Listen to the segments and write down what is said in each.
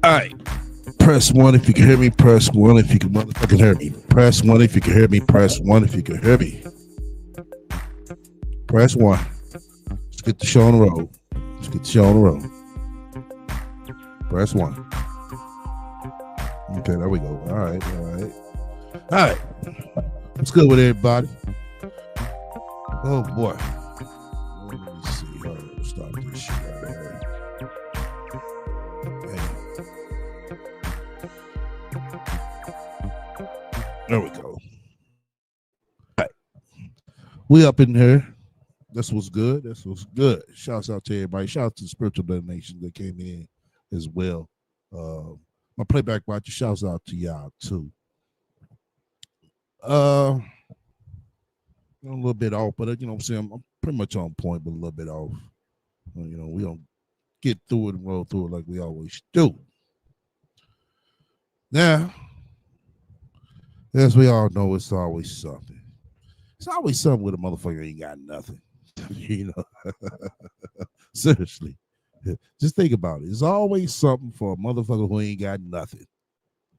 All right. Press 1 if you can hear me. Press 1 if you can motherfucking hear me. Press 1 if you can hear me. Press 1 if you can hear me. Press 1. Let's get the show on the road. Let's get the show on the road. Press 1. Okay, there we go. All right. What's good with everybody? Oh boy. Let me see. All right, let's stop this shit right here. There we go. All right. We up in here. This was good. Shouts out to everybody. Shout out to the spiritual donations that came in as well. My playback watcher, shouts out to y'all too. A little bit off, but you know what I'm saying? I'm pretty much on point, but a little bit off. You know, we don't get through it and roll through it like we always do. Now, as we all know, it's always something. It's always something with a motherfucker ain't got nothing. You know, seriously, just think about it. It's always something for a motherfucker who ain't got nothing.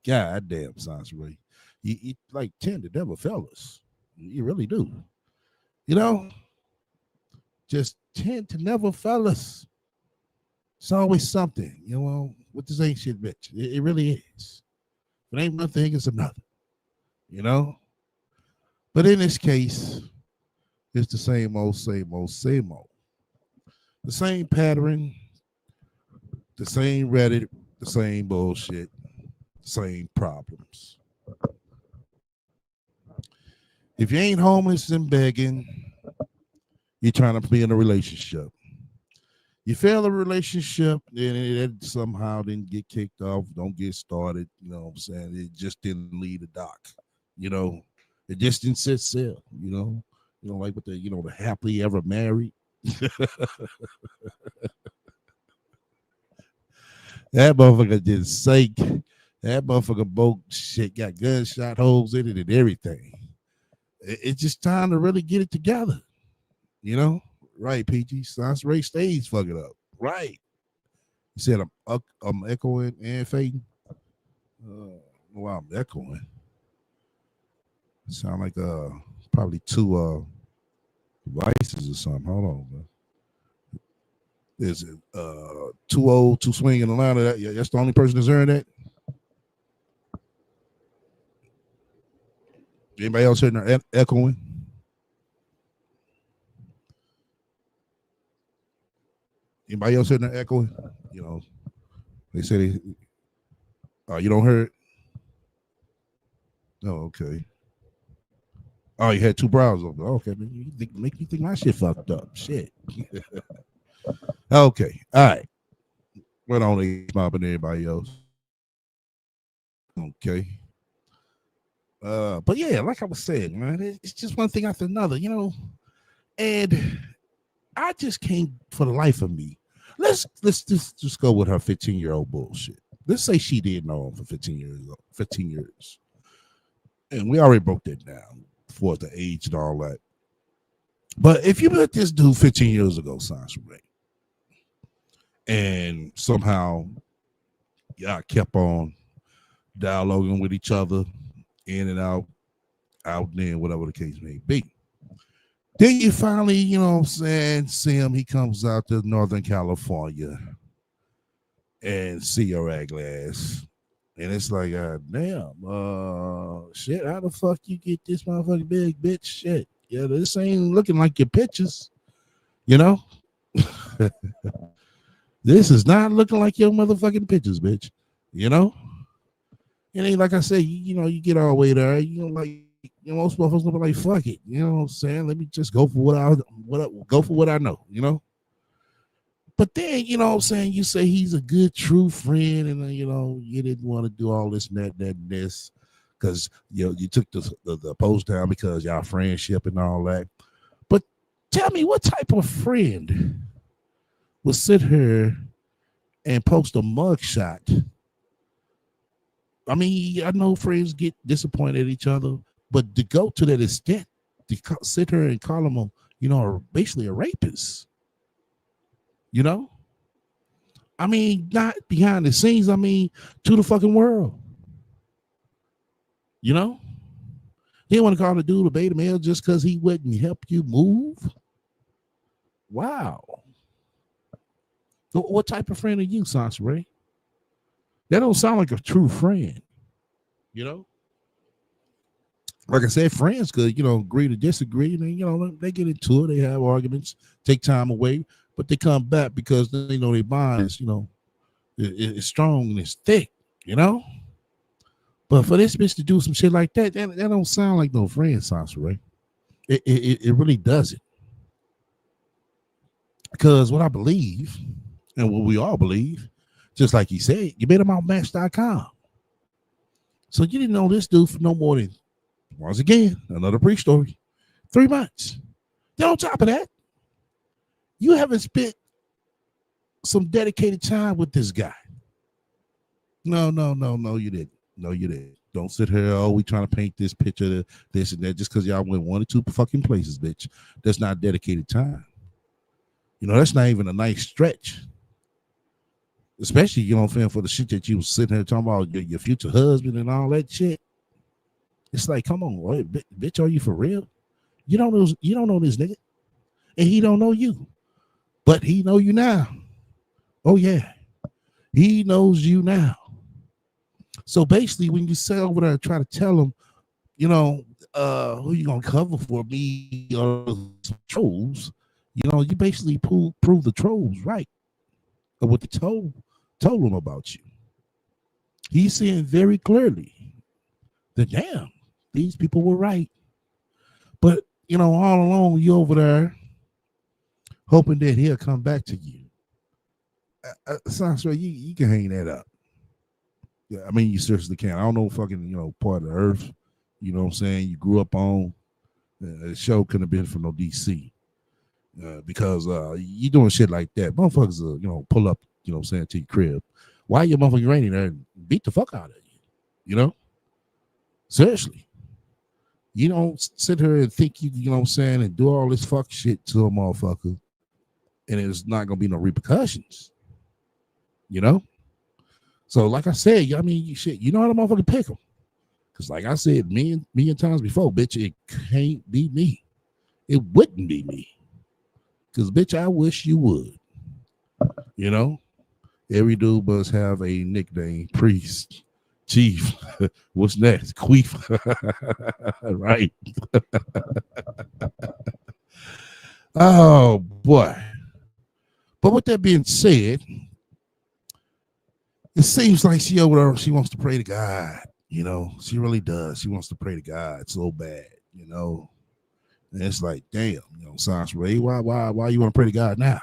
God damn, Soncerae. You like tend to never fellas. You really do. You know, just tend to never fellas. It's always something, you know, with this ain't shit, bitch. It really is. If it ain't one thing, it's another. You know? But in this case, it's the same old. The same pattern, the same Reddit, the same bullshit, the same problems. If you ain't homeless and begging, you're trying to be in a relationship. You fail a relationship, and it somehow didn't get kicked off, don't get started, you know what I'm saying? It just didn't lead a dock, you know? It just didn't sit still, you know? You know, like with the, you know, the happily ever married. That motherfucker did sake. That motherfucker boat shit got gunshot holes in it and everything. It's just time to really get it together. You know? Right, PG. Soncerae stays fucking up. Right. You said I'm echoing and fading. Well, I'm echoing. Sound like probably two devices or something. Hold on, man. Is it too old to swing in the line of that? Yeah, that's the only person that's hearing that. Anybody else hearing there echoing? Anybody else hearing there echoing? You know, they say you don't hear it. Oh, okay. Oh, you had two browsers open. Okay, man, make me think my shit fucked up. Shit. Okay, all right. What on the mobbing everybody else? Okay. But yeah, like I was saying, man, it's just one thing after another, you know. And I just can't, for the life of me. Let's just go with her 15-year-old bullshit. Let's say she did know him for 15 years. And we already broke that down for the age and all that. But if you met this dude 15 years ago, Soncerae, and somehow y'all kept on dialoguing with each other, in and out and in, whatever the case may be. Then you finally, you know what I'm saying, see him, he comes out to Northern California and see your glass. And it's like, damn, shit, how the fuck you get this motherfucking big bitch? Shit. Yeah, this ain't looking like your pictures, you know? This is not looking like your motherfucking pictures, bitch. You know? It ain't like I said, you know, you get all the way there, you know, like, you know, most motherfuckers gonna be like, fuck it. You know what I'm saying? Let me just go for what I know, you know? But then, you know what I'm saying, you say he's a good, true friend, and you know, you didn't want to do all this and this, because you know, you took the post down because y'all friendship and all that. But tell me, what type of friend would sit here and post a mugshot? I mean, I know friends get disappointed at each other, but to go to that extent, to sit here and call him, you know, basically a rapist, you know? I mean, not behind the scenes, I mean, to the fucking world, you know? He didn't want to call the dude a beta male just because he wouldn't help you move. Wow. What type of friend are you, Soncerae? That don't sound like a true friend. You know? Like I said, friends could, agree to disagree. And, they get into it. They have arguments, take time away, but they come back because they know their bond is, it's strong and it's thick, But for this bitch to do some shit like that don't sound like no friend, Soncerae. It really doesn't. Because what I believe, and what we all believe, just like you said, you met him on Match.com. So you didn't know this dude for no more than, once again, another pre-story, 3 months. Then on top of that, you haven't spent some dedicated time with this guy. No, you didn't. No, you didn't. Don't sit here, we trying to paint this picture, this and that, just because y'all went 1 or 2 fucking places, bitch. That's not dedicated time. That's not even a nice stretch. Especially, for the shit that you was sitting here talking about your future husband and all that shit. It's like, come on, boy, bitch, are you for real? You don't know this nigga, and he don't know you, but he know you now. Oh yeah, he knows you now. So basically, when you sit over there and try to tell him, who you gonna cover for me or some trolls, you basically prove the trolls right of what they told him about you. He's seeing very clearly that, damn, these people were right. But, all along, you over there hoping that he'll come back to you. Soncerae, you can hang that up. Yeah, I mean, you seriously can. I don't know fucking, part of the earth, you know what I'm saying, you grew up on. The show couldn't have been from no DC. Because you doing shit like that. Motherfuckers, pull up, to your crib. Why your motherfucking raining there and beat the fuck out of you? Seriously. You don't sit here and think and do all this fuck shit to a motherfucker, and it's not gonna be no repercussions. So like I said, I mean, you know how to motherfucking pick them. Because like I said, million times before, bitch, it can't be me. It wouldn't be me. Because, bitch, I wish you would. Every dude must have a nickname. Priest, chief, what's next? Queef. Right. Oh, boy. But with that being said, it seems like she over there, she wants to pray to God. She really does. She wants to pray to God so bad, And it's like, damn, Soncerae, why you want to pray to God now?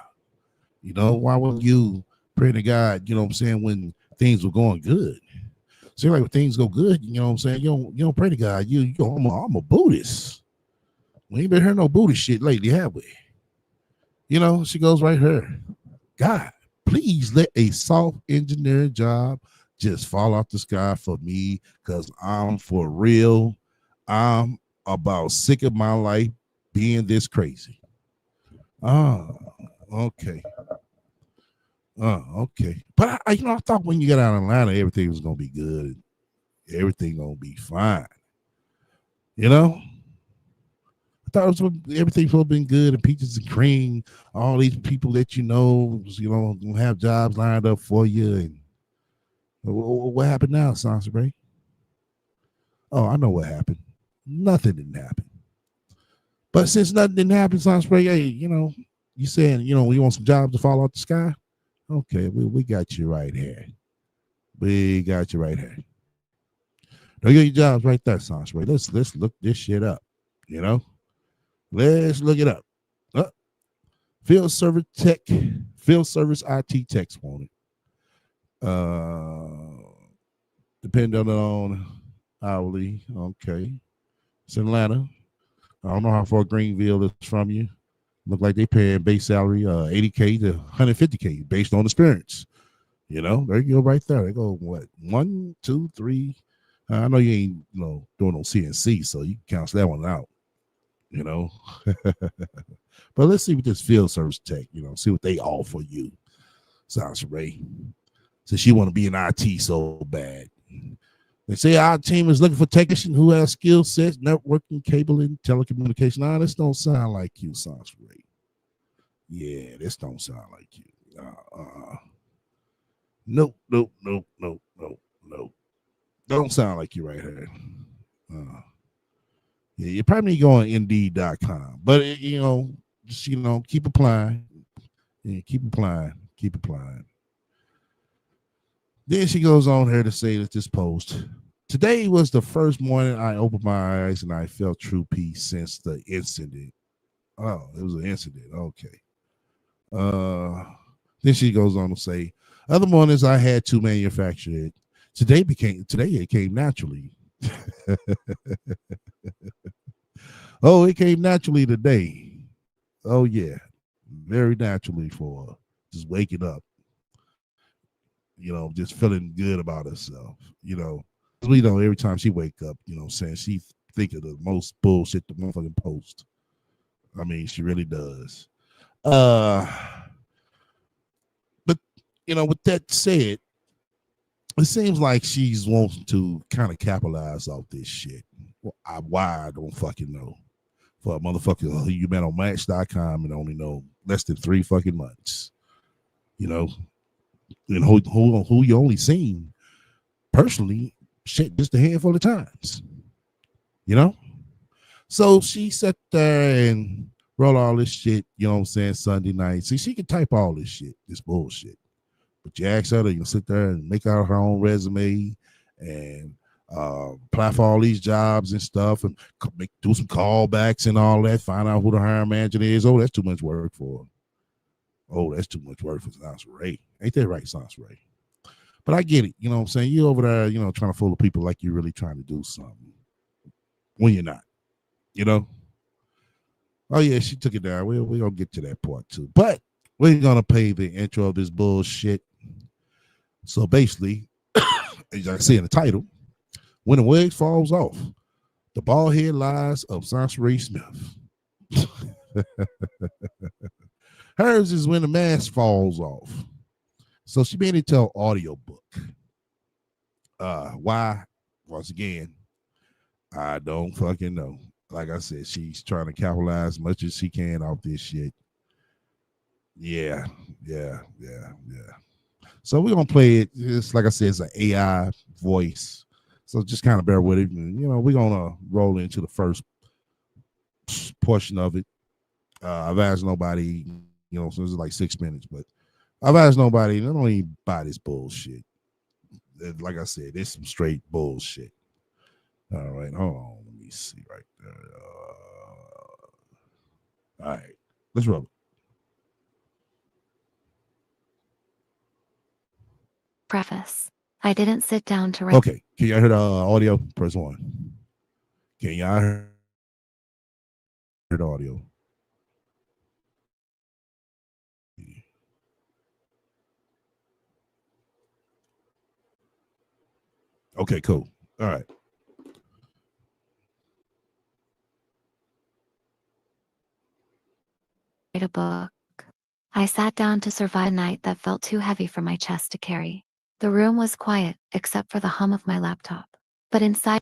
Why wouldn't you pray to God, when things were going good? So like when things go good, you don't pray to God. I'm a Buddhist. We ain't been hearing no Buddhist shit lately, have we? She goes right here. God, please let a soft engineering job just fall off the sky for me, because I'm for real. I'm about sick of my life being this crazy. Okay. Okay. But I thought when you got out of Atlanta, everything was gonna be good. Everything gonna be fine. I thought everything would have been good and peaches and cream. All these people that gonna have jobs lined up for you. And what happened now, Soncerae? Oh, I know what happened. Nothing didn't happen. But since nothing didn't happen, Soncerae, hey, you saying, we want some jobs to fall off the sky? Okay, we got you right here. We got you right here. Don't get your jobs right there, Soncerae. Let's look this shit up. Let's look it up. Field service IT techs wanted. Depending on hourly. Okay. It's in Atlanta. I don't know how far Greenville is from you. Look like they paying base salary $80K to $150K based on experience. There you go right there. They go, what, 1, 2, 3. I know you ain't doing no CNC, so you can cancel that one out. But let's see what this field service tech, see what they offer you. Soncerae. Since you want to be in IT so bad. They say our team is looking for technician who has skill sets, networking, cabling, telecommunication. This don't sound like you, Soncerae. Yeah, this don't sound like you. Nope, nope, nope, nope, nope, nope. Don't sound like you right here. Uh, yeah, you probably need to go on Indeed.com. But, just, keep applying. Yeah, keep applying. Keep applying. Then she goes on here to say that this post. Today was the first morning I opened my eyes and I felt true peace since the incident. Oh, it was an incident. Okay. Then she goes on to say, other mornings I had to manufacture it. Today it came naturally. Oh, it came naturally today. Oh yeah, very naturally for just waking up. Just feeling good about herself. We know every time she wake up, saying she think of the most bullshit the motherfucking post. I mean, she really does. But with that said, it seems like she's wanting to kind of capitalize off this shit. Well, why I don't fucking know. For a motherfucker who you met on Match.com and only know less than 3 fucking months, and who you only seen personally, shit, just a handful of times, So she sat there and wrote all this shit, Sunday night. See, she can type all this shit, this bullshit. But you ask her to sit there and make out her own resume and apply for all these jobs and stuff and do some callbacks and all that, find out who the hiring manager is. Oh, that's too much work for her. Oh, that's too much work for Soncerae. Ain't that right, Soncerae? But I get it. You know what I'm saying? You over there, trying to fool the people like you're really trying to do something when you're not, Oh, yeah, she took it down. We're going to get to that part too. But we're going to play the intro of this bullshit. So basically, as I say in the title, when the wig falls off, the bald head lies of Soncerae Smith. Hers is when the mask falls off. So she made it to an audiobook. Why? Once again, I don't fucking know. Like I said, she's trying to capitalize as much as she can off this shit. Yeah. So we're gonna play it. It's like I said, it's an AI voice. So just kind of bear with it. And, we're gonna roll into the first portion of it. I've asked nobody, so this is like 6 minutes, but I've asked nobody, they don't even buy this bullshit. Like I said, it's some straight bullshit. All right, hold on. Let me see right there. All right, let's roll it. Preface. I didn't sit down to write. Okay, can y'all hear the audio? Press 1. Can y'all hear the audio? Okay, cool. All right. A book. I sat down to survive a night that felt too heavy for my chest to carry. The room was quiet, except for the hum of my laptop. But inside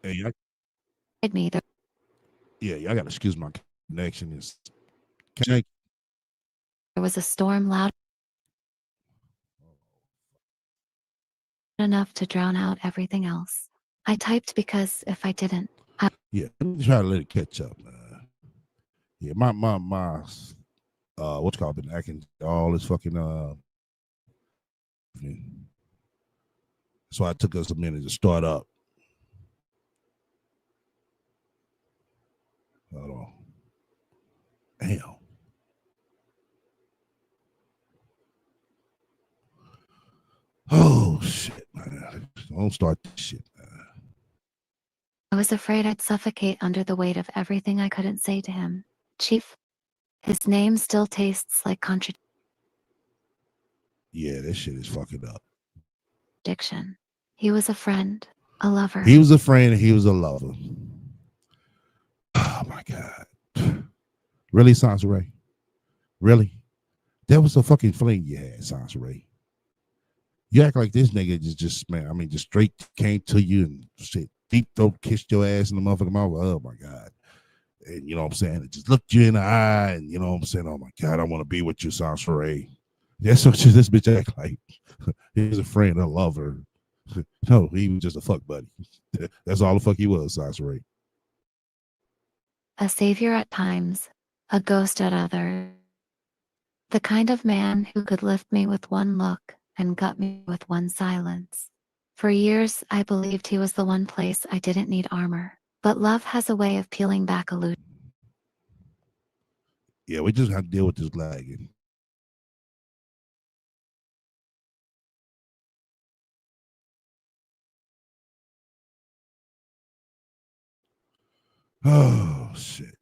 Hey, me, y'all gotta excuse my connection. there was a storm loud enough to drown out everything else. I typed because if I didn't, yeah, let me try to let it catch up. Yeah, my what's called been acting all this fucking so it took us a minute to start up. Hold on. Damn. Oh shit, man. Don't start this shit, man. I was afraid I'd suffocate under the weight of everything I couldn't say to him. Chief, his name still tastes like Yeah, this shit is fucking up. contradiction. He was a friend, a lover. He was a friend, he was a lover. Oh my God. Really, Soncerae? Really? That was a fucking fling you had, Soncerae. You act like this nigga just man, I mean, just straight came to you and shit, deep throat kissed your ass in the motherfucking mouth. Oh my God. And you know what I'm saying? It just looked you in the eye, and you know what I'm saying? Oh my God, I want to be with you, Soncerae. That's what this bitch act like. He's a friend, a lover. No, he was just a fuck buddy. That's all the fuck he was, Soncerae. A savior at times, a ghost at others. The kind of man who could lift me with one look and gut me with one silence. For years, I believed he was the one place I didn't need armor. But love has a way of peeling back illusions. Yeah, we just have to deal with this lagging. Oh shit.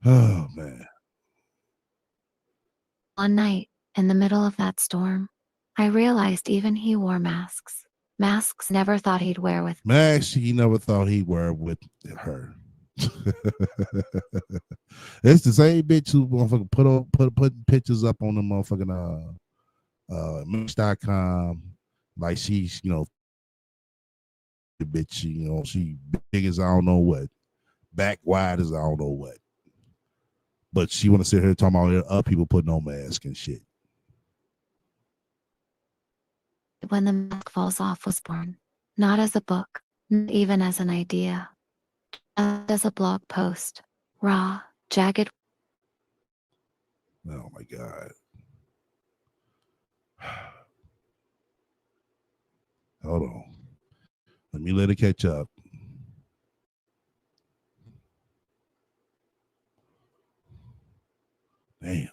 Oh man. One night, in the middle of that storm, I realized even he wore masks. Masks never thought he'd wear with. Max, he never thought he'd wear with her. It's the same bitch who motherfucking put pictures up on the motherfucking Match.com, like she's, you know, the bitch, you know, she big as I don't know what, back wide as I don't know what. But she wanna sit here talking about other people putting on masks and shit. When the mask falls off was born. Not as a book, not even as an idea, as a blog post. Raw, jagged. Oh my God. Hold on. Let me let it catch up. Damn.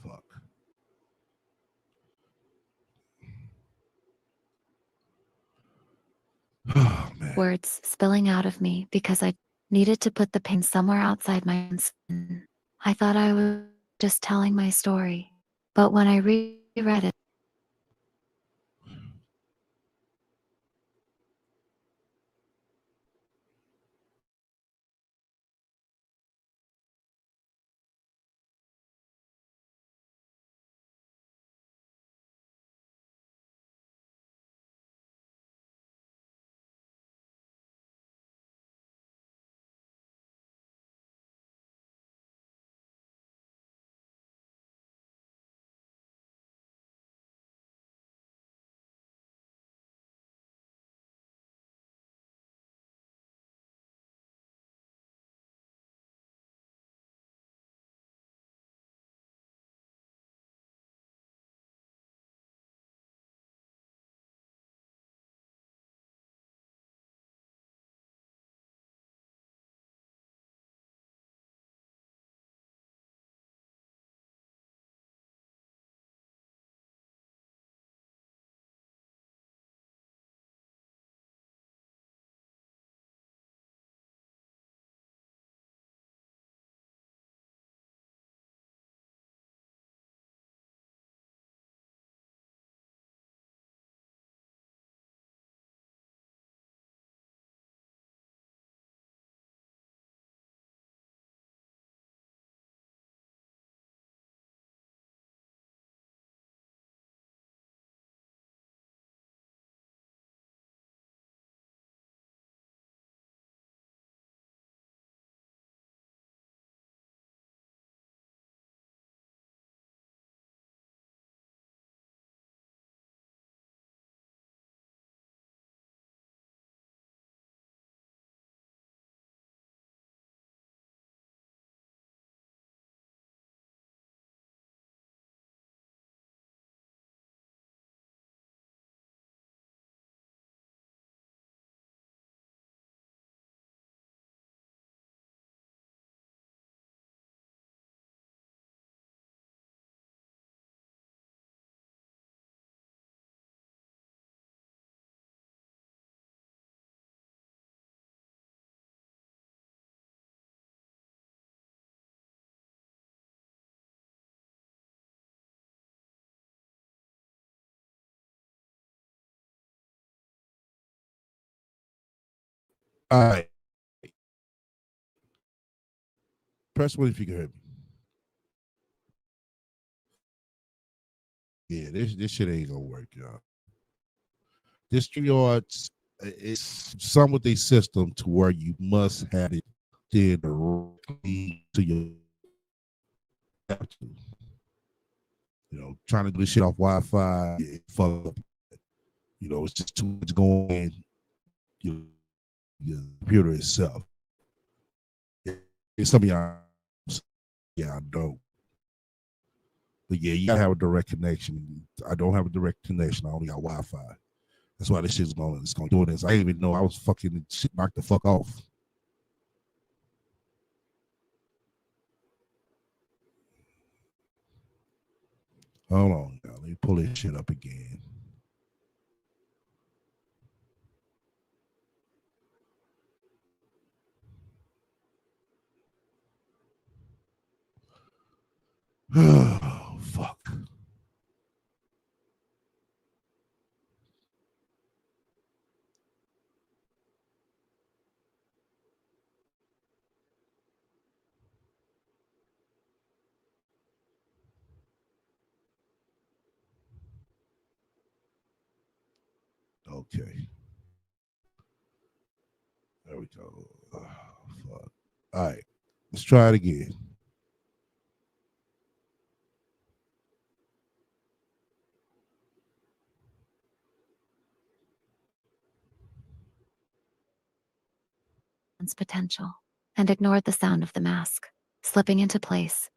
Fuck. Oh man. Words spilling out of me because I needed to put the pain somewhere outside my own skin. I thought I was just telling my story. But when I reread it, All right. Press one if you can hear me. Yeah, this shit ain't gonna work, y'all. This yards is some with a system to where you must have it directly to your laptop. Trying to do this shit off Wi-Fi, it fuck up. It's just too much going in your computer itself. Some of y'all, yeah, I don't. But yeah, you gotta have a direct connection. I don't have a direct connection. I only got Wi-Fi. That's why this shit's going. It's going to do this. I didn't even know I was fucking shit knocked the fuck off. Hold on, y'all. Let me pull this shit up again. Oh, fuck. Okay. There we go. Oh, fuck. All right. Let's try it again. Potential and ignored the sound of the mask slipping into place.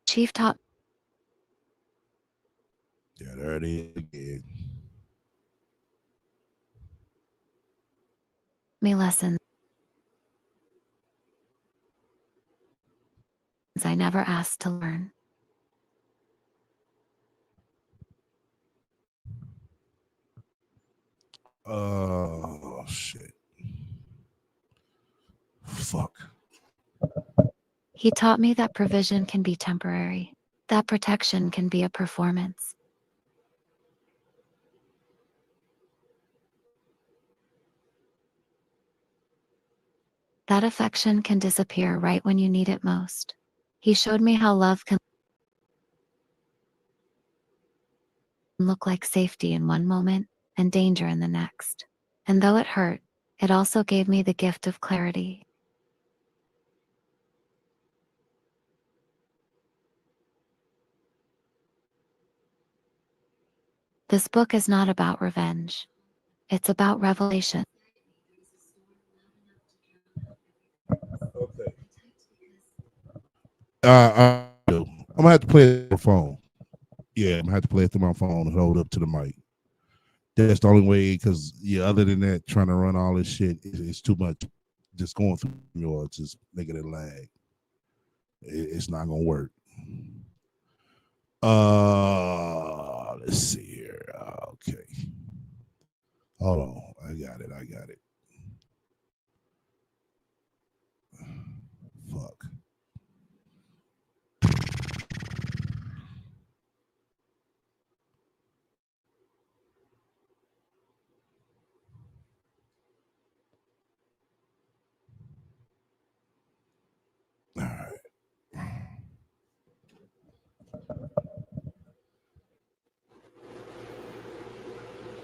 Chief taught Yeah, there it is again. me lessons I never asked to learn. Oh, shit. Fuck. He taught me that provision can be temporary, that protection can be a performance. That affection can disappear right when you need it most. He showed me how love can look like safety in one moment and danger in the next. And though it hurt, it also gave me the gift of clarity. This book is not about revenge. It's about revelation. Okay. I'm gonna have to play it through my phone. Yeah, I'm gonna have to play it through my phone and hold up to the mic. That's the only way. Because yeah, other than that, trying to run all this shit is too much. Just going through yours, just making it lag. It's not gonna work. Let's see here. Okay, hold on. I got it. Fuck. All right.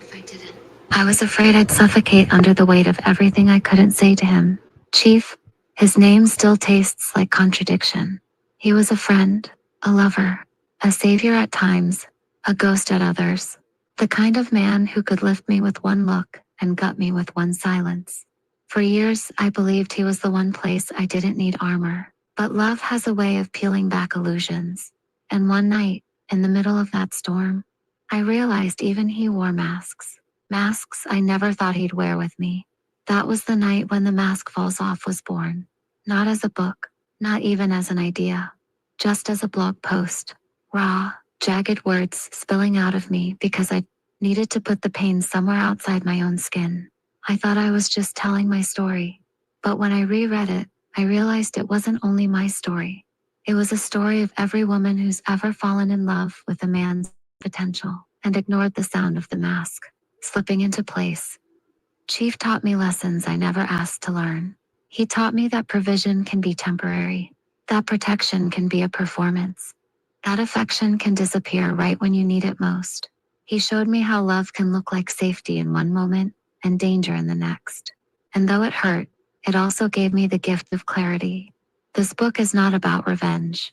If I didn't, I was afraid I'd suffocate under the weight of everything I couldn't say to him. Chief, his name still tastes like contradiction. He was a friend, a lover, a savior at times, a ghost at others. The kind of man who could lift me with one look and gut me with one silence. For years, I believed he was the one place I didn't need armor. But love has a way of peeling back illusions. And one night, in the middle of that storm, I realized even he wore masks. Masks I never thought he'd wear with me. That was the night when The Mask Falls Off was born. Not as a book, not even as an idea, just as a blog post. Raw, jagged words spilling out of me because I needed to put the pain somewhere outside my own skin. I thought I was just telling my story. But when I reread it, I realized it wasn't only my story. It was a story of every woman who's ever fallen in love with a man's potential and ignored the sound of the mask slipping into place. Chief taught me lessons I never asked to learn. He taught me that provision can be temporary, that protection can be a performance, that affection can disappear right when you need it most. He showed me how love can look like safety in one moment and danger in the next. And though it hurt, it also gave me the gift of clarity. This book is not about revenge.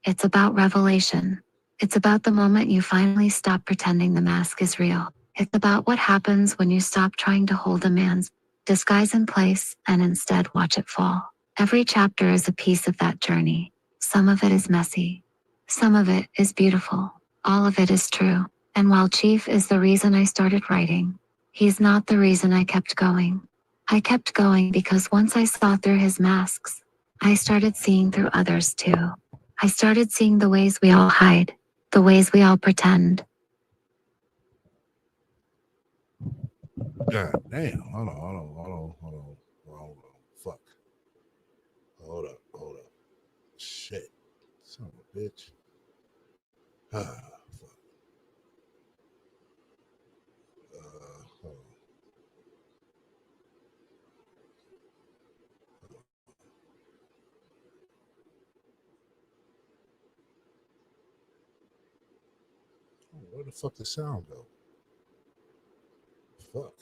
It's about revelation. It's about the moment you finally stop pretending the mask is real. It's about what happens when you stop trying to hold a man's disguise in place and instead watch it fall. Every chapter is a piece of that journey. Some of it is messy. Some of it is beautiful. All of it is true. And while Chief is the reason I started writing, he's not the reason I kept going. I kept going because once I saw through his masks, I started seeing through others too. I started seeing the ways we all hide, the ways we all pretend. God damn. Hold on. Fuck. Hold up. Shit. Son of a bitch. Ah, fuck. Hold on. Where the fuck the sound go? Fuck.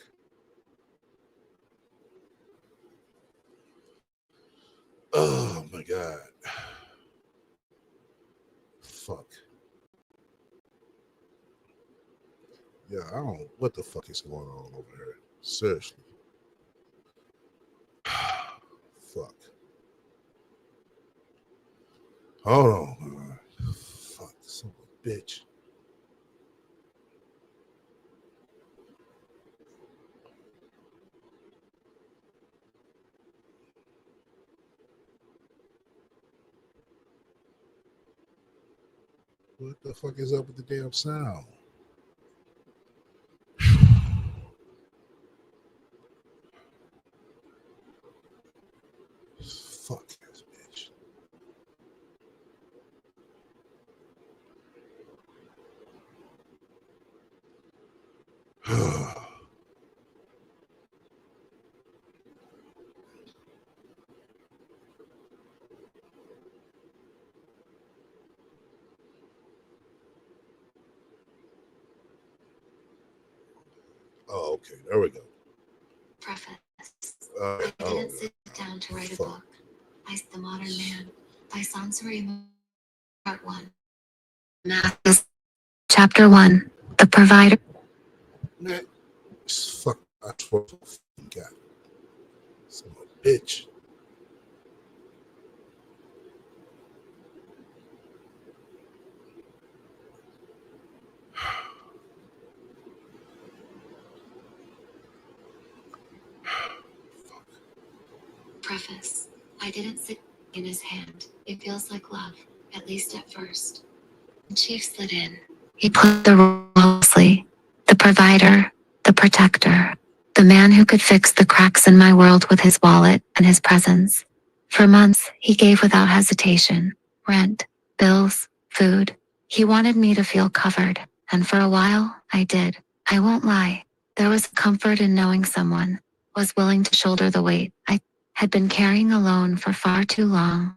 Oh my god. Fuck. Yeah, I don't know what the fuck is going on over here. Seriously. Fuck. Hold on. Fuck, son of a bitch. What the fuck is up with the damn sound? Fuck this bitch. Oh, okay. There we go. Preface. I didn't sit down to write a book. The Modern Man by Soncerae, Part 1. Math. Chapter 1. The Provider. Man, fuck. I swear to fucking God. Son of a bitch. Preface. I didn't sit in his hand. It feels like love, at least at first. Chief slid in. He put the role closely. The provider, the protector, the man who could fix the cracks in my world with his wallet and his presence. For months, he gave without hesitation. Rent, bills, food. He wanted me to feel covered, and for a while, I did. I won't lie. There was comfort in knowing someone was willing to shoulder the weight I had been carrying alone for far too long.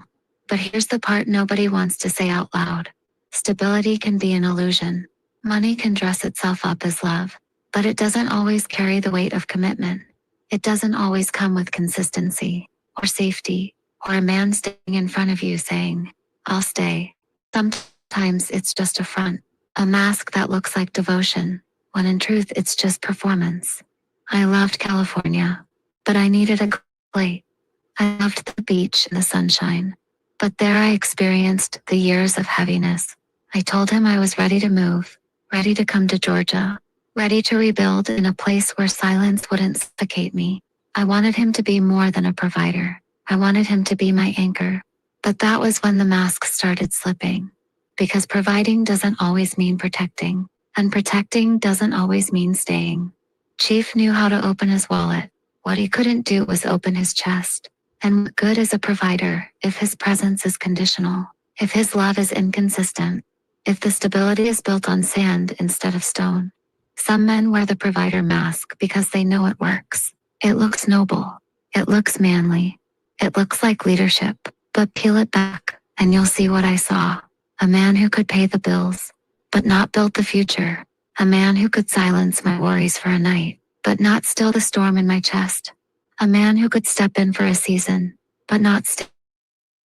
But here's the part nobody wants to say out loud. Stability can be an illusion. Money can dress itself up as love, but it doesn't always carry the weight of commitment. It doesn't always come with consistency, or safety, or a man standing in front of you saying, I'll stay. Sometimes it's just a front, a mask that looks like devotion, when in truth it's just performance. I loved California, but I needed a plate. I loved the beach and the sunshine, but there I experienced the years of heaviness. I told him I was ready to move, ready to come to Georgia, ready to rebuild in a place where silence wouldn't suffocate me. I wanted him to be more than a provider. I wanted him to be my anchor. But that was when the mask started slipping. Because providing doesn't always mean protecting, and protecting doesn't always mean staying. Chief knew how to open his wallet. What he couldn't do was open his chest. And what good is a provider if his presence is conditional, if his love is inconsistent, if the stability is built on sand instead of stone? Some men wear the provider mask because they know it works. It looks noble. It looks manly. It looks like leadership. But peel it back, and you'll see what I saw. A man who could pay the bills, but not build the future. A man who could silence my worries for a night, but not still the storm in my chest. A man who could step in for a season, but not stay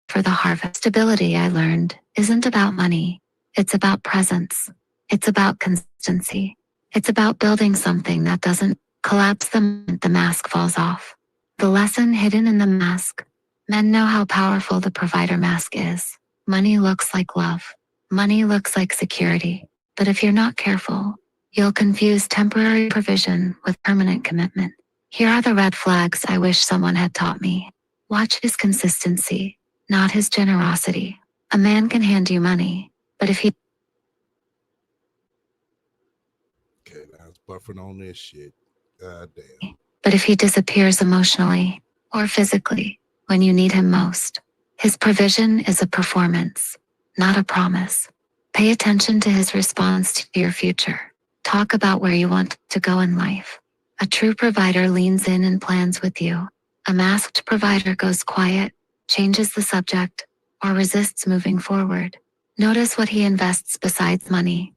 for the harvest. Stability, I learned, isn't about money. It's about presence. It's about consistency. It's about building something that doesn't collapse the moment the mask falls off. The lesson hidden in the mask. Men know how powerful the provider mask is. Money looks like love. Money looks like security. But if you're not careful, you'll confuse temporary provision with permanent commitment. Here are the red flags I wish someone had taught me. Watch his consistency, not his generosity. A man can hand you money, but if he Okay, now it's buffering on this shit. God damn. but if he disappears emotionally or physically when you need him most, his provision is a performance, not a promise. Pay attention to his response to your future. Talk about where you want to go in life. A true provider leans in and plans with you. A masked provider goes quiet, changes the subject, or resists moving forward. Notice what he invests besides money.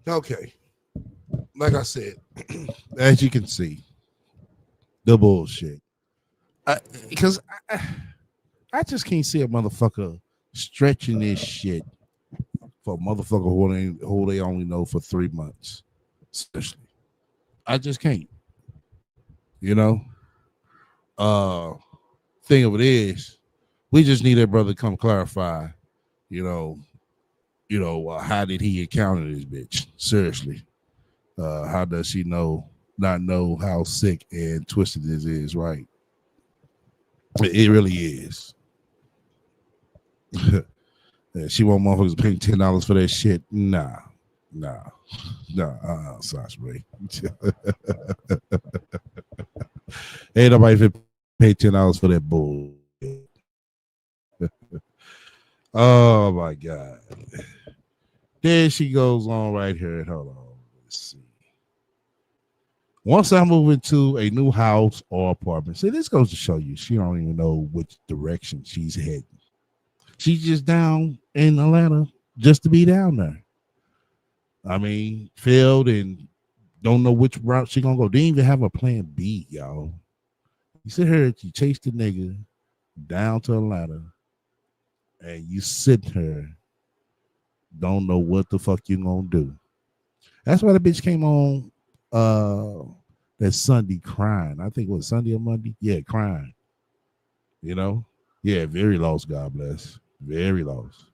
Okay. Like I said, as you can see, the bullshit. Because I just can't see a motherfucker stretching this shit for a motherfucker who they only know for 3 months. Especially. I just can't. You know? Thing of it is, we just need that brother to come clarify, you know, how did he encounter this bitch? Seriously. How does she not know how sick and twisted this is, right? It really is. She want motherfuckers to pay $10 for that shit? Nah. Soncerae. Ain't nobody fit pay $10 for that bull. Oh my God. There she goes on right here. Hold on. Let's see. Once I move into a new house or apartment, see, this goes to show you she don't even know which direction she's heading. She's just down in Atlanta just to be down there. I mean, failed and don't know which route she gonna go. Didn't even have a plan B, y'all. You sit here, you chase the nigga down to Atlanta, and you sit here, don't know what the fuck you gonna do. That's why the bitch came on that Sunday crying. I think it was Sunday or Monday. Yeah, crying. You know? Yeah, very lost, God bless. Very lost.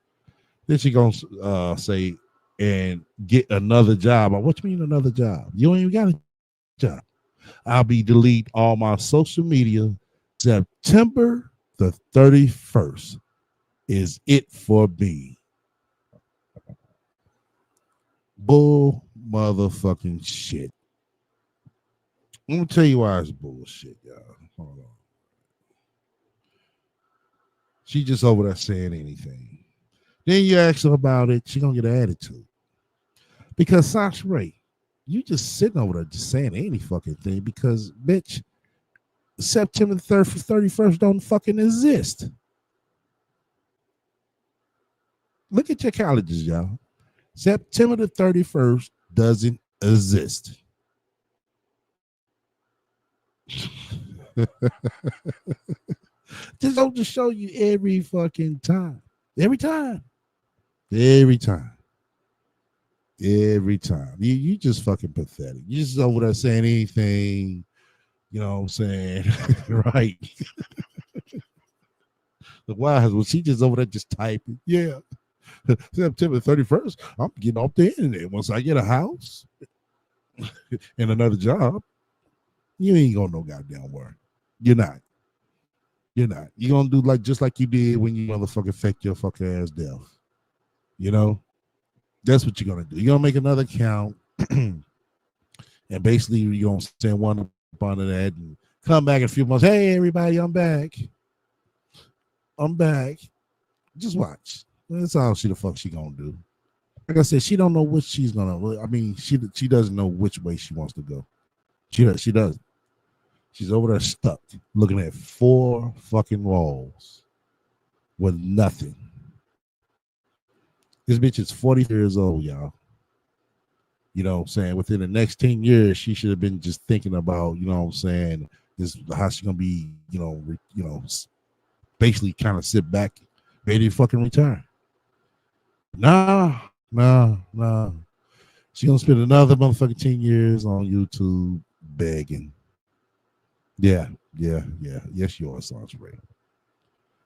Then she gonna say and get another job. What you mean another job? You ain't even got a job. I'll be delete all my social media. September the 31st is it for me. Bull motherfucking shit. I'm gonna tell you why it's bullshit, y'all. Hold on. She just over there saying anything. Then you ask her about it, she gonna get an attitude. Because Soncerae, you just sitting over there just saying any fucking thing because, bitch, September 3rd for 31st don't fucking exist. Look at your colleges, y'all. September the 31st doesn't exist. Just don't just show you every fucking time. Every time. Every time. Every time. You just fucking pathetic. You just over there saying anything, you know what I'm saying? Right. The wise was she just over there just typing. Yeah. September 31st, I'm getting off the internet. Once I get a house and another job, you ain't gonna no goddamn work. You're not. You're not. You're gonna do like just like you did when you motherfucking fake your fucking ass death. You know? That's what you're gonna do. You're gonna make another account and basically you're gonna send one up onto that and come back in a few months. Hey everybody, I'm back. I'm back. Just watch. That's all the fuck she gonna do. like I said, she don't know what she's gonna. I mean, she doesn't know which way she wants to go. She doesn't. She's over there stuck, looking at four fucking walls with nothing. This bitch is 43 years old, y'all. You know what I'm saying? Within the next 10 years, she should have been just thinking about, you know what I'm saying, this how she's gonna be, basically kind of sit back, ready to fucking retire. Nah, nah, nah. She gonna spend another motherfucking 10 years on YouTube begging. Yeah, yeah, yeah. Yes, you are, Soncerae.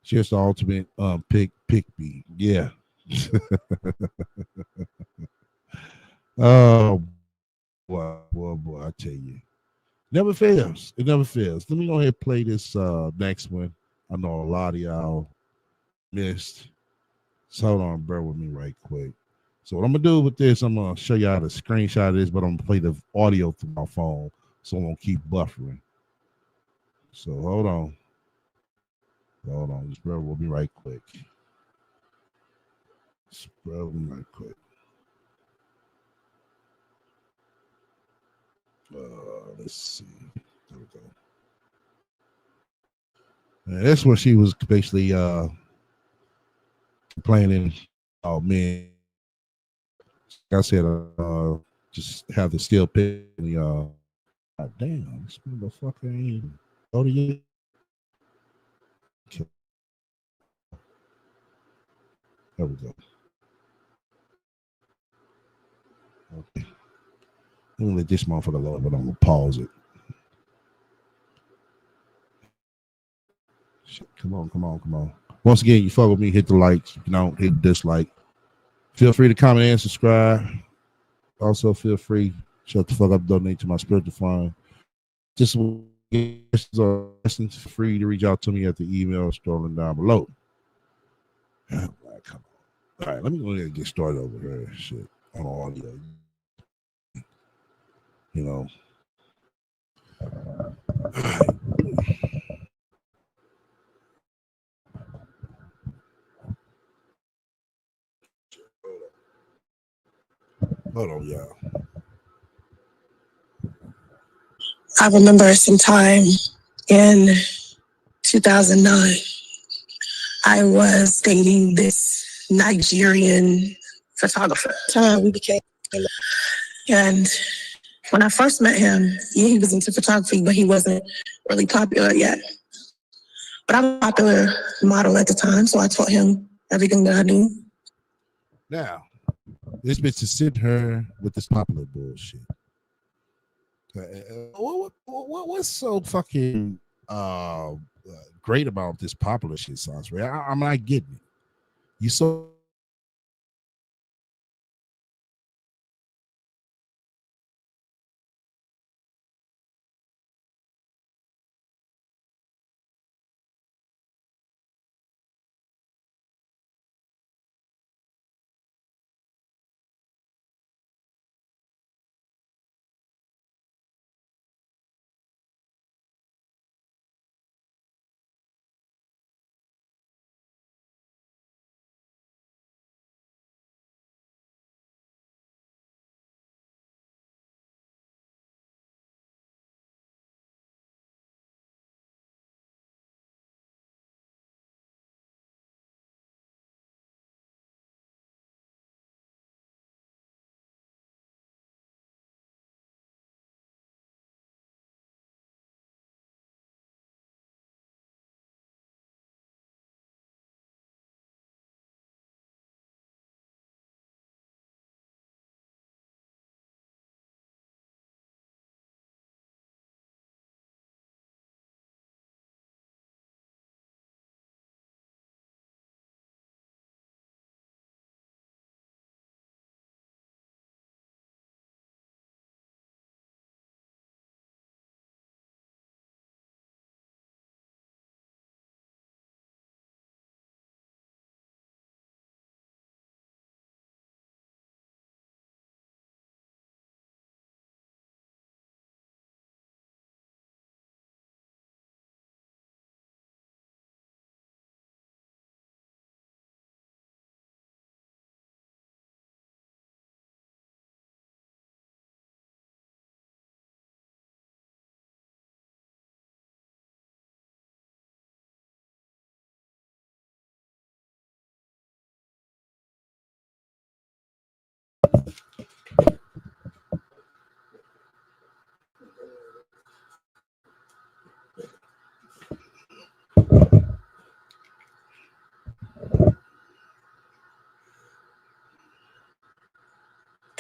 She's the ultimate pick me. Yeah. Oh boy, I tell you. Never fails. It never fails. Let me go ahead and play this next one. I know a lot of y'all missed. So hold on, bear with me right quick. So what I'm gonna do with this, I'm gonna show y'all the screenshot of this, but I'm gonna play the audio through my phone, so I won't keep buffering. So hold on, just bear with me right quick. Just bear with me right quick. Let's see. There we go. And that's where she was basically complaining. Oh man, like I said, just have the steel pit. God damn, this motherfucker ain't go to you. Okay, there we go. Okay, I'm gonna let this motherfucker load, but I'm gonna pause it. Shit, come on, come on, come on. Once again, you fuck with me, hit the likes. If you don't, hit the dislike. Feel free to comment and subscribe. Also, feel free shut the fuck up, donate to my spiritual fund. Just questions free to reach out to me at the email scrolling down below. Oh, come on. All right, let me go ahead and get started over here. Shit, on audio. You know. All right. Hold on, y'all. I remember sometime in 2009, I was dating this Nigerian photographer. Time we became, and when I first met him, yeah, he was into photography, but he wasn't really popular yet. But I was a popular model at the time, so I taught him everything that I knew. Now, this bitch is sitting her with this popular bullshit. What's so fucking great about this popular shit, Soncerae? I'm not getting it. You so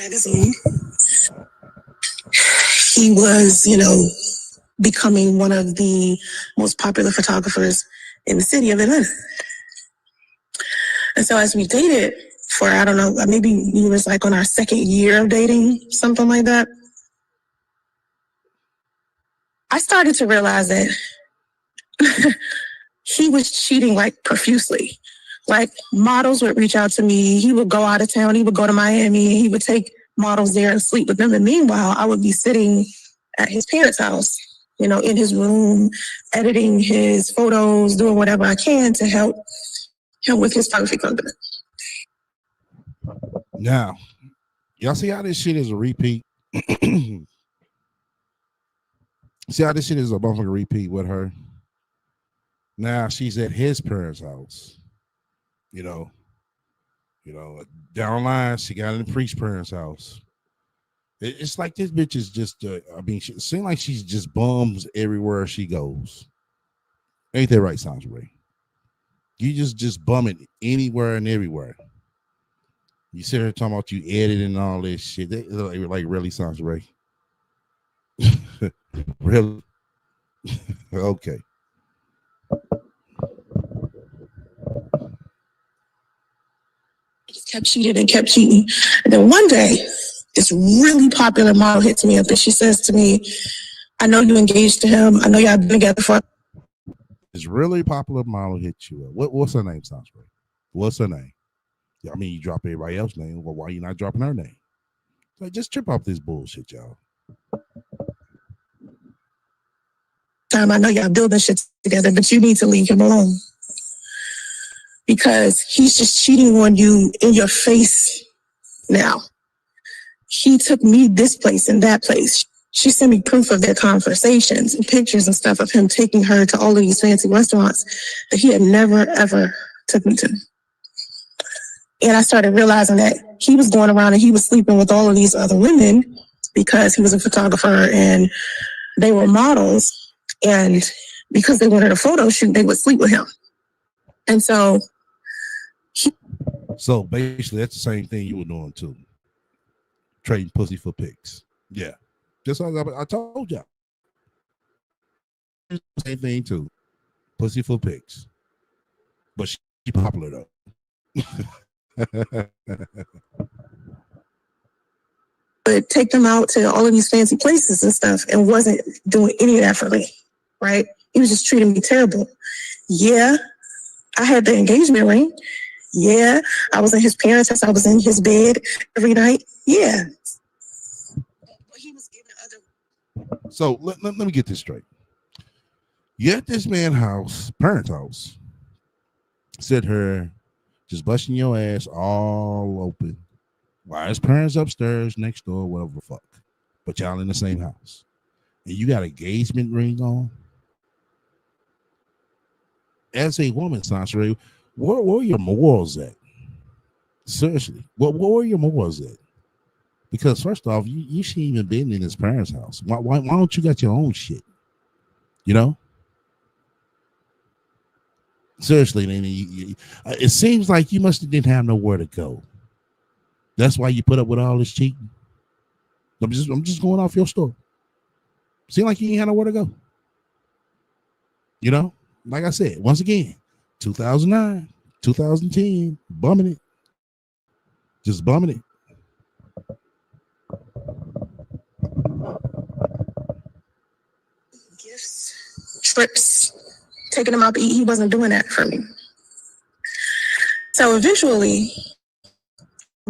magazine. He was, becoming one of the most popular photographers in the city of Atlanta. And so as we dated for, I don't know, maybe we was like on our second year of dating, something like that, I started to realize that he was cheating like profusely. Like models would reach out to me. He would go out of town. He would go to Miami. He would take models there and sleep with them. And meanwhile, I would be sitting at his parents' house, in his room, editing his photos, doing whatever I can to help him with his photography company. Now, y'all see how this shit is a repeat? See how this shit is a motherfucking repeat with her? Now she's at his parents' house. Down the line, she got in the priest's parents' house. It's like this bitch is just, it seems like she's just bums everywhere she goes. Ain't that right, Soncerae? You just bum it anywhere and everywhere. You sit here talking about you editing and all this shit. Like really, Soncerae? Really? Okay. Kept cheating and kept cheating. And then one day, this really popular model hits me up and she says to me, I know you engaged to him. I know y'all been together for. This really popular model hits you up. What's her name, Soncerae? What's her name? I mean, you drop everybody else's name. Well, why you not dropping her name? Like, just trip off this bullshit, y'all. I know y'all building shit together, but you need to leave him alone. Because he's just cheating on you in your face now. He took me this place and that place. She sent me proof of their conversations and pictures and stuff of him taking her to all of these fancy restaurants that he had never, ever took me to. And I started realizing that he was going around and he was sleeping with all of these other women because he was a photographer and they were models. And because they wanted a photo shoot, they would sleep with him. And so basically, that's the same thing you were doing too. Trading pussy for pics. Yeah. Just like I told y'all. Same thing too. Pussy for pics. But she popular though. But take them out to all of these fancy places and stuff and wasn't doing any of that for me, right? He was just treating me terrible. Yeah, I had the engagement ring. Yeah, I was in his parents' house. I was in his bed every night. Yeah. So let me get this straight. You at this man's house, parents' house, sit her just busting your ass all open. Why his parents upstairs, next door, whatever the fuck. But y'all in the same house. And you got an engagement ring on. As a woman, Soncerae, where are your morals at? Seriously, where are your morals at? Because first off, you shouldn't even been in his parents' house. Why don't you got your own shit? Seriously, it seems like you didn't have nowhere to go. That's why you put up with all this cheating. I'm just going off your story. Seems like you ain't had nowhere to go. Like I said, once again, 2009, 2010, bumming it. Just bumming it. Gifts, trips, taking him out to eat. He wasn't doing that for me. So eventually,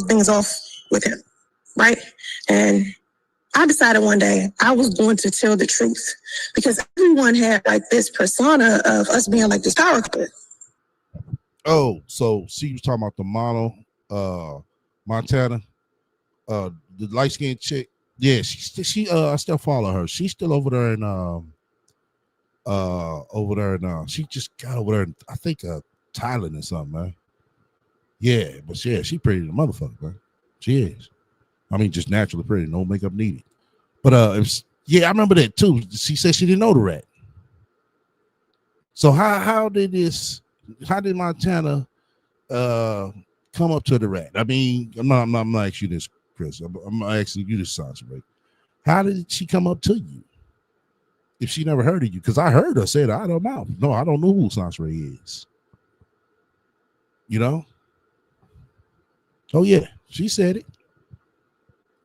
things off with him, right? And I decided one day I was going to tell the truth because everyone had like this persona of us being like this power couple. Oh, so she was talking about the model, Montana, the light skinned chick. Yeah, she I still follow her. She's still over there in she just got over there in, I think Thailand or something, man. Yeah, but yeah, she pretty the motherfucker, man. She is. I mean, just naturally pretty, no makeup needed. But I remember that too. She said she didn't know the rat. So how did Montana come up to the rat? I mean, I'm not asking you this Chris. I'm asking you this, Soncerae. How did she come up to you if she never heard of you? Because I heard her say it out of her mouth. No, I don't know who Soncerae is. You know? Oh, yeah. She said it.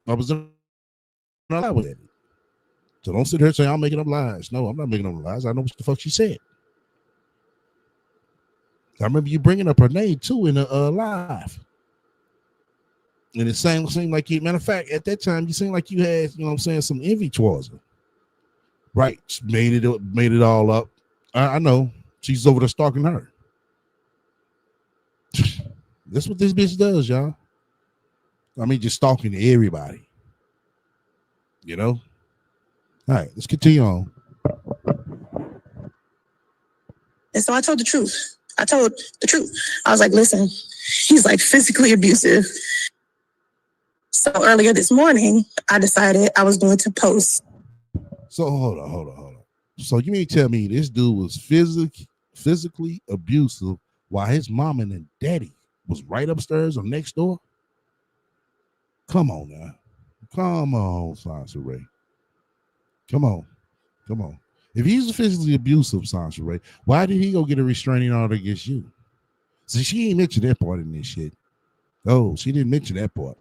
I was in a lie with it. So don't sit here and say I'm making up lies. No, I'm not making up lies. I know what the fuck she said. I remember you bringing up her name, too, in a live. And it seemed like you, matter of fact, at that time, you seemed like you had, you know what I'm saying, some envy towards her. Right. Made it all up. I know. She's over there stalking her. That's what this bitch does, y'all. I mean, just stalking everybody. You know? All right, let's continue on. And so I told the truth. I was like, listen, he's like physically abusive. So earlier this morning, I decided I was going to post. So hold on. So you mean to tell me this dude was physically abusive while his mom and daddy was right upstairs or next door? Come on now. Come on, Soncerae. Come on. If he's physically abusive, Soncerae, why did he go get a restraining order against you? See, she ain't mentioned that part in this shit. Oh, she didn't mention that part.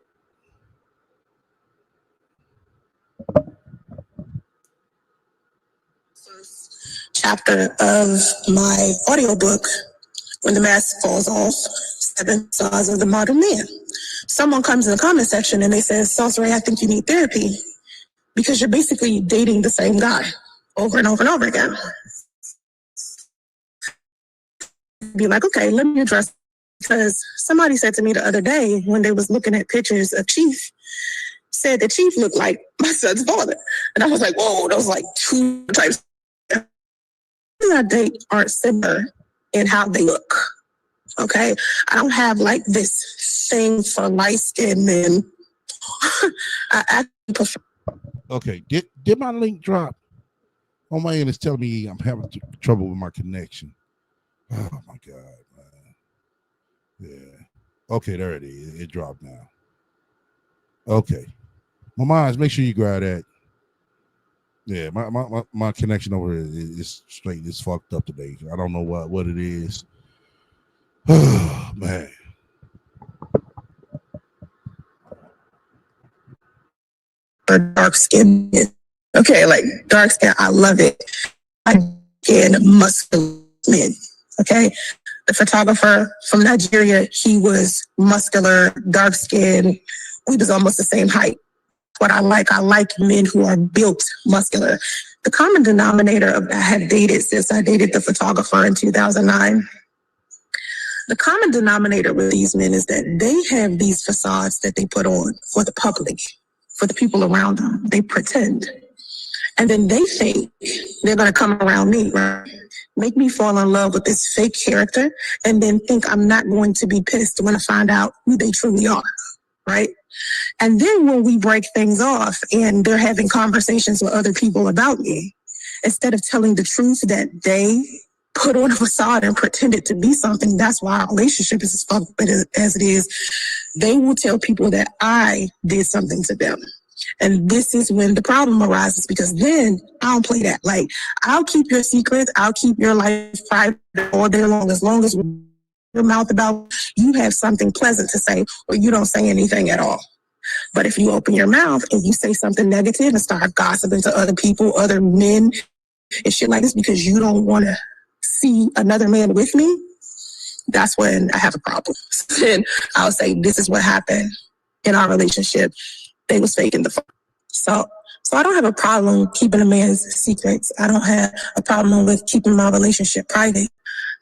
Chapter of my audiobook, When the Mask Falls Off, 7 Signs of the Modern Man. Someone comes in the comment section and they say, Soncerae, I think you need therapy because you're basically dating the same guy over and over and over again. Be like, okay, let me address, because somebody said to me the other day when they was looking at pictures of Chief, said that Chief looked like my son's father. And I was like, whoa, those like two types. I date aren't similar in how they look. Okay, I don't have like this thing for light skinned men. I actually prefer. Okay, did my link drop? On my end, it's telling me I'm having trouble with my connection. Oh my god, man. Yeah. Okay, there it is. It dropped now. Okay, my minds. Make sure you grab that. Yeah, my connection over here is straight. It's fucked up today. I don't know what it is. Oh man. Dark skin. Okay, like dark skin, I love it. I get muscular men. Okay, the photographer from Nigeria, he was muscular, dark skin. We was almost the same height. What I like men who are built muscular. The common denominator of I have dated since I dated the photographer in 2009. The common denominator with these men is that they have these facades that they put on for the public, for the people around them. They pretend. And then they think they're going to come around me, right? Make me fall in love with this fake character and then think I'm not going to be pissed when I find out who they truly are, right? And then when we break things off and they're having conversations with other people about me, instead of telling the truth that they put on a facade and pretended to be something, that's why our relationship is as fucked up as it is. They will tell people that I did something to them. And this is when the problem arises, because then I don't play that. Like, I'll keep your secrets, I'll keep your life private all day long as your mouth about you have something pleasant to say or you don't say anything at all. But if you open your mouth and you say something negative and start gossiping to other people, other men and shit like this because you don't want to see another man with me, that's when I have a problem. Then I'll say, this is what happened in our relationship. They was faking the phone. So I don't have a problem keeping a man's secrets. I don't have a problem with keeping my relationship private.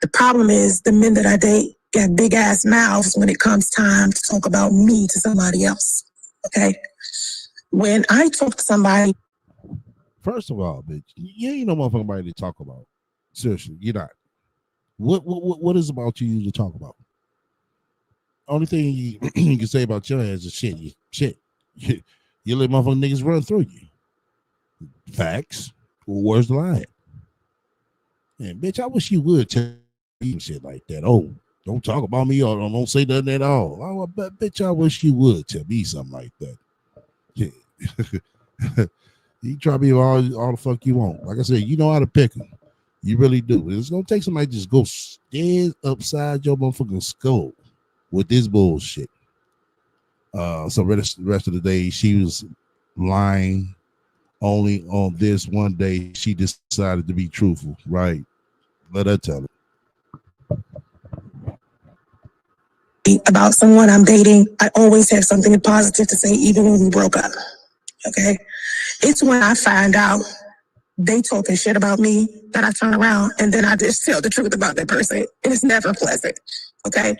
The problem is the men that I date got big ass mouths when it comes time to talk about me to somebody else. Okay? When I talk to somebody. First of all, bitch, you ain't no motherfucking body to talk about. Seriously, you're not. What is about you to talk about? Only thing you can say about your ass is shit. You let motherfucking niggas run through you. Facts. Where's the lie? And bitch, I wish you would tell me shit like that. Oh, Don't talk about me or don't say nothing at all. Oh, bitch, I wish you would tell me something like that. Yeah. You try to be all the fuck you want. Like I said, you know how to pick them. You really do. It's gonna take somebody to just go stand upside your motherfucking skull with this bullshit. So the rest of the day she was lying. Only on this one day she decided to be truthful. Right? Let her tell it. About someone I'm dating, I always have something positive to say, even when we broke up. Okay? It's when I find out they talking shit about me that I turn around and then I just tell the truth about that person. And it's never pleasant. Okay?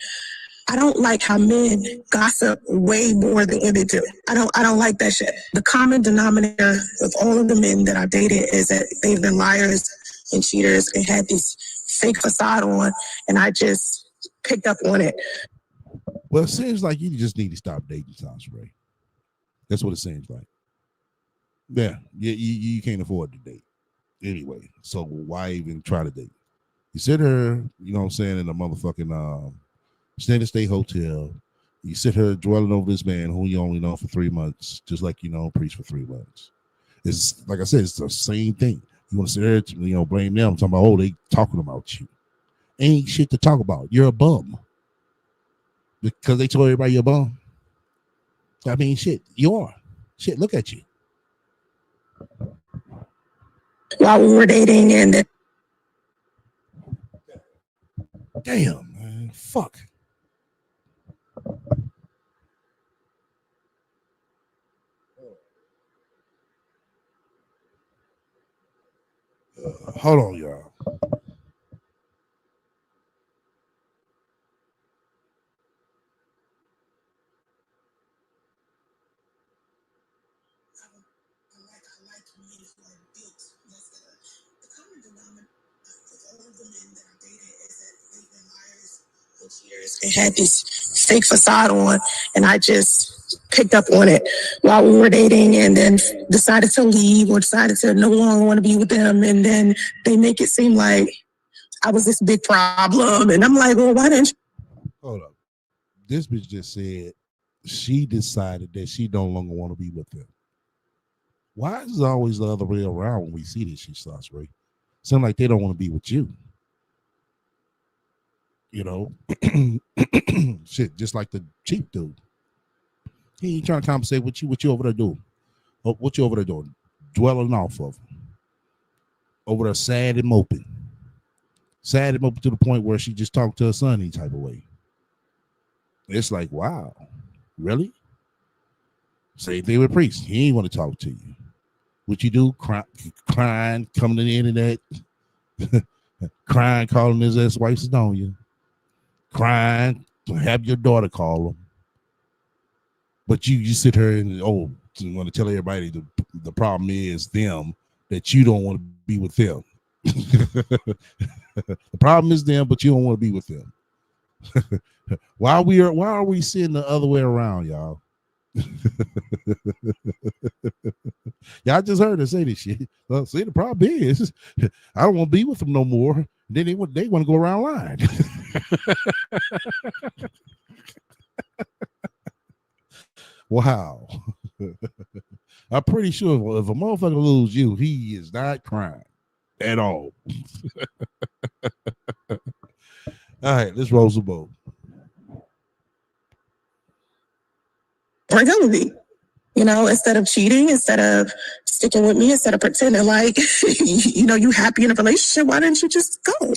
I don't like how men gossip way more than women do. I don't like that shit. The common denominator of all of the men that I've dated is that they've been liars and cheaters and had this fake facade on, and I just picked up on it. Well, it seems like you just need to stop dating Soncerae. That's what it seems like. Yeah, you can't afford to date anyway. So why even try to date? You sit her, you know what I'm saying, in a motherfucking stay state hotel. You sit her dwelling over this man who you only know for 3 months, just like you know preach for 3 months. It's like I said, it's the same thing. You want to sit there, blame them, talking about, oh, they talking about you. Ain't shit to talk about. You're a bum. Because they told everybody you're a bum. I mean, shit, you are. Shit, look at you. While we were dating, and then damn, man, fuck. Hold on, y'all. it had this fake facade on, and I just picked up on it while we were dating, and then decided to leave or decided to no longer want to be with them, and then they make it seem like I was this big problem, and I'm like, well, why didn't you? Hold up. This bitch just said she decided that she no longer want to be with them. Why is it always the other way around when we see this shit, Soncerae? Sound like they don't want to be with you. You know, shit, just like the cheap dude. He ain't trying to compensate with you. What you over there doing? What you over there doing? Dwelling off of. Over there sad and moping. Sad and moping to the point where she just talked to her son any type of way. It's like, wow, really? Same thing with Priest. He ain't want to talk to you. What you do? Crying, coming to the internet, crying, calling his ex-wife on you, crying, have your daughter call him. But you sit here and you want to tell everybody the problem is them, that you don't want to be with them. The problem is them, but you don't want to be with them. Why are we seeing the other way around, y'all? Y'all just heard her say this shit. Well, see, the problem is I don't want to be with them no more. Then they want to go around lying. Wow. I'm pretty sure if a motherfucker lose you, he is not crying at all. All right, let's roll some boat. Break up with me. Instead of cheating, instead of sticking with me, instead of pretending like, you happy in a relationship, why didn't you just go?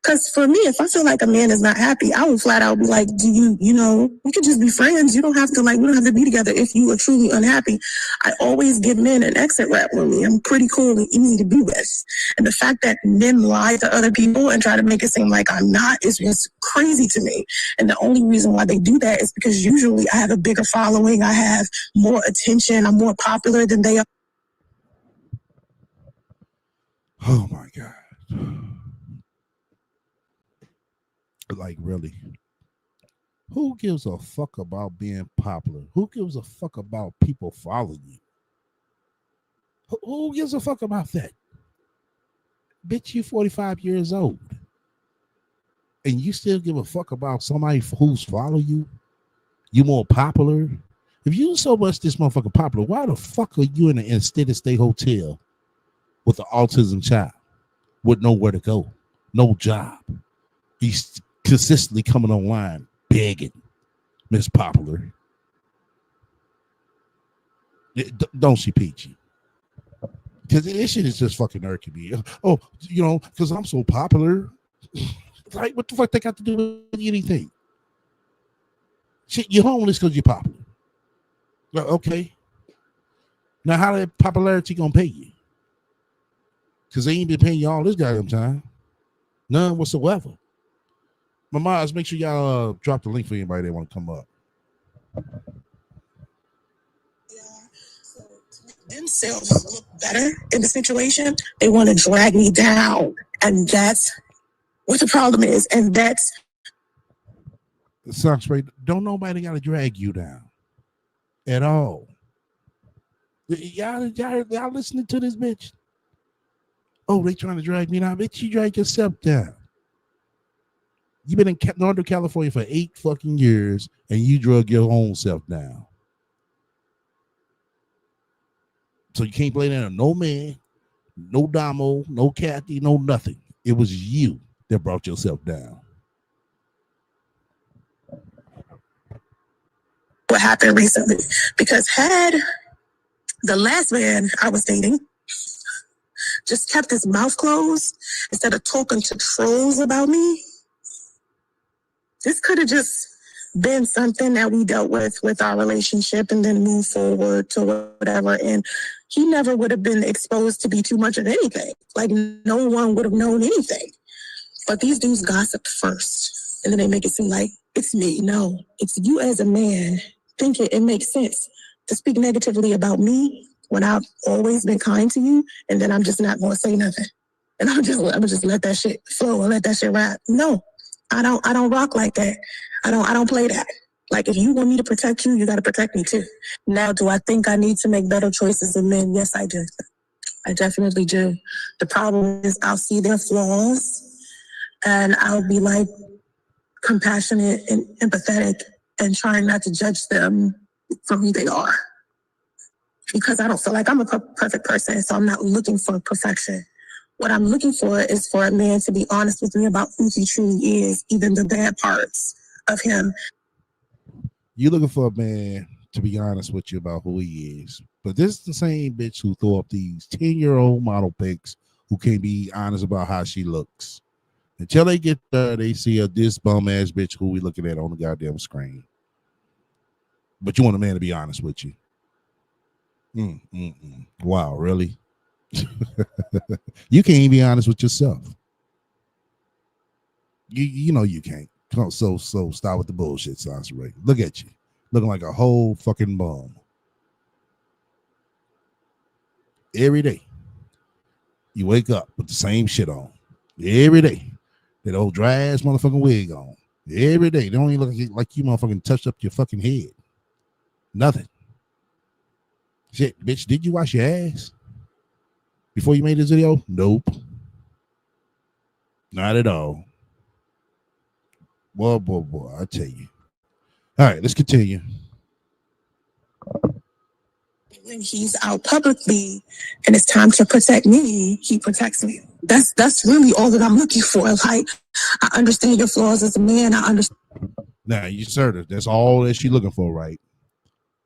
Because for me, if I feel like a man is not happy, I would flat out be like, we could just be friends. You don't have to we don't have to be together if you are truly unhappy. I always give men an exit rap with me. I'm pretty cool and easy to be with. And the fact that men lie to other people and try to make it seem like I'm not is just crazy to me. And the only reason why they do that is because usually I have a bigger following. I have more attention. I'm more popular than they are. Oh my God. Like, really? Who gives a fuck about being popular? Who gives a fuck about people following you? Who gives a fuck about that? Bitch, you 45 years old. and you still give a fuck about somebody who's follow you? You more popular? If you so much this motherfucker popular, why the fuck are you in a steady state hotel with an autism child with nowhere to go, no job? He's consistently coming online begging, Miss Popular. Don't she, Peachy? Because this shit is just fucking irking me. Oh, you know, because I'm so popular. Like, what the fuck they got to do with anything? Shit, you're homeless because you're popular. Okay. Now, how that popularity gonna pay you? Because they ain't been paying you all this goddamn time. None whatsoever. My moms, make sure y'all drop the link for anybody that want to come up. Themselves look better in the situation. They want to drag me down. And that's what the problem is. And that's Soncerae, don't nobody gotta drag you down at all. Y'all listening to this bitch? Oh, they trying to drag me down. Bitch, you drag yourself down. You've been in Northern California for 8 fucking years and you drug your own self down. So you can't blame that on no man, no Damo, no Kathy, no nothing. It was you that brought yourself down. what happened recently. Because had the last man I was dating just kept his mouth closed instead of talking to trolls about me, this could have just been something that we dealt with our relationship and then move forward to whatever. And he never would have been exposed to be too much of anything. Like, no one would have known anything. But these dudes gossiped first. And then they make it seem like it's me. No, it's you as a man thinking it makes sense to speak negatively about me when I've always been kind to you. And then I'm just not going to say nothing. And I'm just let that shit flow and let that shit rap. No, I don't rock like that. I don't play that. Like, if you want me to protect you, you got to protect me too. Now, do I think I need to make better choices than men? Yes, I do. I definitely do. The problem is I'll see their flaws and I'll be like compassionate and empathetic and trying not to judge them for who they are. Because I don't feel like I'm a perfect person, so I'm not looking for perfection. What I'm looking for is for a man to be honest with me about who he truly is, even the bad parts of him. You're looking for a man to be honest with you about who he is. But this is the same bitch who throw up these 10-year-old model pics who can't be honest about how she looks. Until they get there, they see this bum-ass bitch who we looking at on the goddamn screen. But you want a man to be honest with you. Wow, really? You can't even be honest with yourself. You know you can't. So stop with the bullshit, Soncerae. Look at you, looking like a whole fucking bum. Every day, you wake up with the same shit on. Every day, that old dry ass motherfucking wig on. Every day, they don't even look like you motherfucking touched up your fucking head. Nothing. Shit, bitch, did you wash your ass before you made this video? Nope. Not at all. Boy, I tell you. All right, let's continue. When he's out publicly and it's time to protect me, he protects me. That's really all that I'm looking for. Like, I understand your flaws as a man. I understand. Now, you assertive. That's all that she looking for, right?